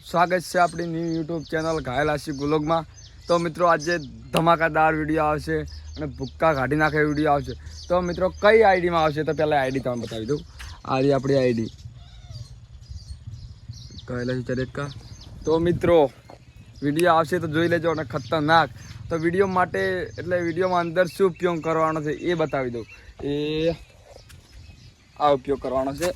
સ્વાગત છે આપણી ન્યૂ યુટ્યુબ ચેનલ ઘાયલ આશિક વ્લોગમાં। તો મિત્રો આજે ધમાકાદાર વિડીયો આવશે અને ભૂક્કા કાઢી નાખે વિડીયો આવશે। તો મિત્રો કઈ આઈડીમાં આવશે તો પહેલાં આઈડી તમને બતાવી દઉં। આ રહી આપણી આઈડી ઘાયલ આશિક ચરેકા। તો મિત્રો વિડીયો આવશે તો જોઈ લેજો અને ખતરનાક। તો વિડીયો માટે એટલે વિડીયોમાં અંદર શું ઉપયોગ કરવાનો છે એ બતાવી દઉં। એ આ ઉપયોગ કરવાનો છે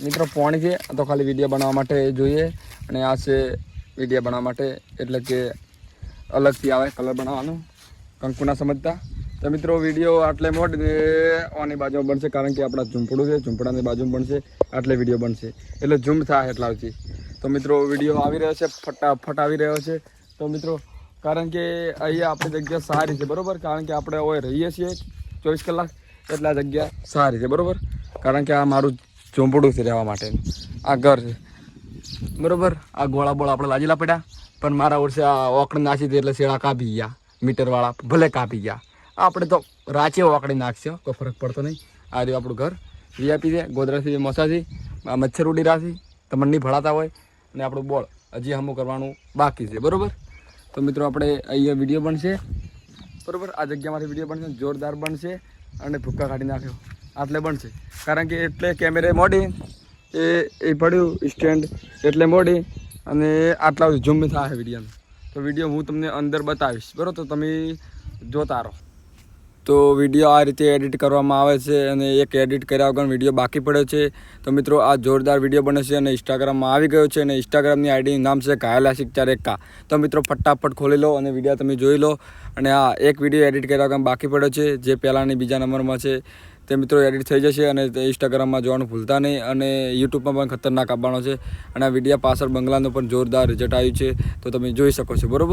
મિત્રો પાણી છે તો ખાલી વિડીયો બનાવવા માટે જોઈએ અને આ છે વિડીયો બનાવવા માટે એટલે કે અલગથી આવે કલર બનાવવાનો કંકુના સમજતા। તો મિત્રો વિડીયો આટલે મોટી ઓની બાજુમાં બનશે કારણ કે આપણા ઝૂંપડું છે ઝૂંપડાની બાજુમાં બનશે આટલે વિડીયો બનશે એટલે ઝૂમ થાય એટલાથી। તો મિત્રો વિડીયો આવી રહ્યો છે ફટાફટ આવી રહ્યો છે। તો મિત્રો કારણ કે અહીંયા આપણી જગ્યા સારી છે બરાબર કારણ કે આપણે હવે રહીએ છીએ 24 કલાક એટલે આ જગ્યા સારી છે બરાબર કારણ કે આ મારું ઝૂંપડું છે રહેવા માટે આ ઘર છે બરાબર। આ ગોળા બોળા આપણે લાજીલા પડ્યા પણ મારા વર્ષે આ ઓકડી નાખી હતી એટલે શેડા કાપી ગયા મીટરવાળા ભલે કાપી ગયા। આપણે તો રાચે ઓકડી નાખશે કોઈ ફરક પડતો નહીં। આ રહ્યું આપણું ઘર વીઆઈપી છે ગોદરાથી મસાથી મચ્છર ઉડી રાથી તમને નહીં ભળાતા હોય અને આપણું બોળ હજી હમું કરવાનું બાકી છે બરાબર। તો મિત્રો આપણે અહીંયા વિડીયો બનશે બરાબર આ જગ્યામાંથી વિડીયો બનશે જોરદાર બનશે અને ભૂક્કા કાઢી નાખ્યો આટલે બનશે કારણ કે એટલે કેમેરે મોડી એ પડ્યું સ્ટેન્ડ એટલે મોડી અને આટલા ઝૂમ થાય વિડીયોનું। તો વિડીયો હું તમને અંદર બતાવીશ બરાબર તો તમે જોતા રહો। તો વિડીયો આ રીતે એડિટ કરવામાં આવે છે અને એક એડિટ કર્યા વગર વિડીયો બાકી પડ્યો છે। તો મિત્રો આ જોરદાર વિડીયો બને છે અને ઇન્સ્ટાગ્રામમાં આવી ગયો છે અને ઇન્સ્ટાગ્રામની આઈડીનું નામ છે ઘાયલ આશિક ચરેકા। તો મિત્રો ફટાફટ ખોલી લો અને વિડીયો તમે જોઈ લો। અને આ એક વિડીયો એડિટ કર્યા વગર બાકી પડ્યો છે જે પહેલાંની બીજા નંબરમાં છે તે મિત્રો એડિટ થઈ જશે અને ઇન્સ્ટાગ્રામમાં જોવાનું ભૂલતા નહીં અને યુટ્યુબમાં પણ ખતરનાક આવવાનો છે અને આ વિડીયો પાછળ બંગલાનું પણ જોરદાર રિઝલ્ટ આવ્યું છે તો તમે જોઈ શકો છો બરાબર।